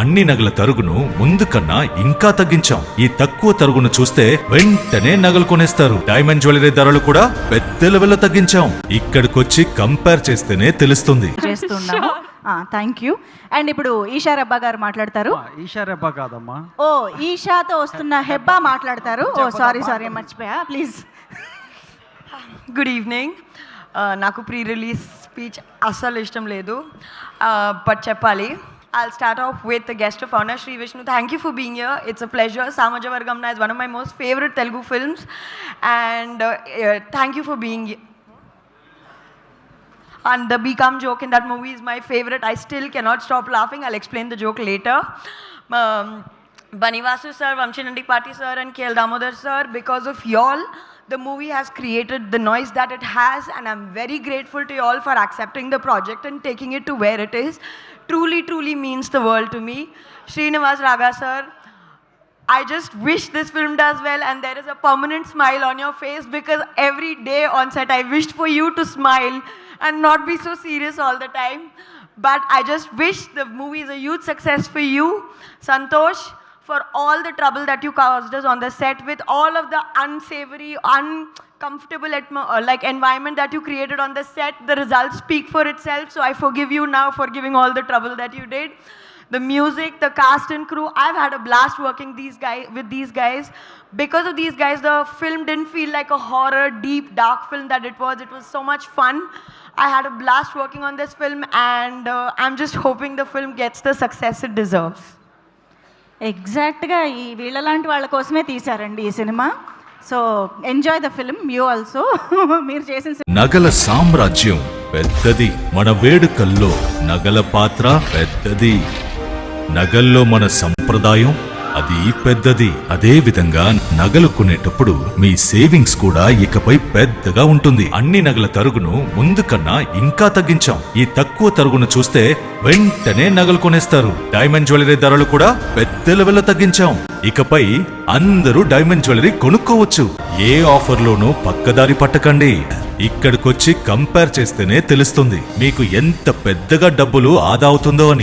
అన్ని నగల తరుగును ముందు కన్నా ఇంకా తగ్గించాం. ఈ తక్కువ తరుగును చూస్తే వెంటనే నగలు కొనేస్తారు. డైమండ్ జ్యువెలరీ ధరలు కూడా పెద్ద లెవెల్లో తగ్గించాం. ఇక్కడికొచ్చి కంపేర్ చేస్తేనే తెలుస్తుంది. చేస్తున్నాము. Thank you. అండ్ ఇప్పుడు ఈషా రెబ్బా గారు మాట్లాడతారు. ఈషా రెబ్బా కాదమ్మా, ఓ ఈషాతో వస్తున్న హెబ్బా మాట్లాడతారు. ఓ సారీ మర్చిపోయా, ప్లీజ్. Good evening. నాకు ప్రీ రిలీజ్ స్పీచ్ అస్సలు ఇష్టం లేదు, బట్ చెప్పాలి. I'll start off with the guest of honor, Sri Vishnu. Thank you for being here. It's a pleasure. Samajavargamna is one of my most favorite Telugu films, and thank you for being here. And the Become joke in that movie is my favorite. I still cannot stop laughing. I'll explain the joke later. Banivasu sir, Vamshi Nandikpati sir, and KL Damodar sir, because of y'all, the movie has created the noise that it has, and I'm very grateful to y'all for accepting the project and taking it to where it is. Truly means the world to me. Srinivas Raga sir, I just wish this film does well and there is a permanent smile on your face, because every day on set I wished for you to smile and not be so serious all the time. But I just wish the movie is a huge success for you. Santosh, for all the trouble that you caused us on the set with all of the unsavory, uncomfortable environment that you created on the set. The results speak for itself, so I forgive you now for giving all the trouble that you did. The music, the cast and crew, I've had a blast working with these guys. Because of these guys, the film didn't feel like a horror, deep, dark film that it was. It was so much fun. I had a blast working on this film, and I'm just hoping the film gets the success it deserves. ఎగ్జాక్ట్గా ఈ వీళ్ళలాంటి వాళ్ళ కోసమే తీశారండి ఈ cinema. So enjoy the film, you also. మీరు చేసిన నగల సామ్రాజ్యం పెద్దది, మన వేడుకల్లో నగల పాత్ర పెద్దది. నగల్లో మన సంప్రదాయం అది పెద్దది. అదే విధంగా నగలు కొనేటప్పుడు మీ సేవింగ్స్ కూడా ఇకపై పెద్దగా ఉంటుంది. అన్ని నగల తరుగును ముందు కన్నా ఇంకా తగ్గించాం. ఈ తక్కువ తరుగును చూస్తే వెంటనే నగలు కొనేస్తారు. డైమండ్ జ్యువెలరీ ధరలు కూడా పెద్ద లెవెల్లో తగ్గించాం. ఇకపై అందరూ డైమండ్ జ్యువెలరీ కొనుక్కోవచ్చు. ఏ ఆఫర్లోనూ పక్కదారి పట్టకండి. ఇక్కడికొచ్చి కంపేర్ చేస్తేనే తెలుస్తుంది మీకు ఎంత పెద్దగా డబ్బులు ఆదా అవుతుందో అని.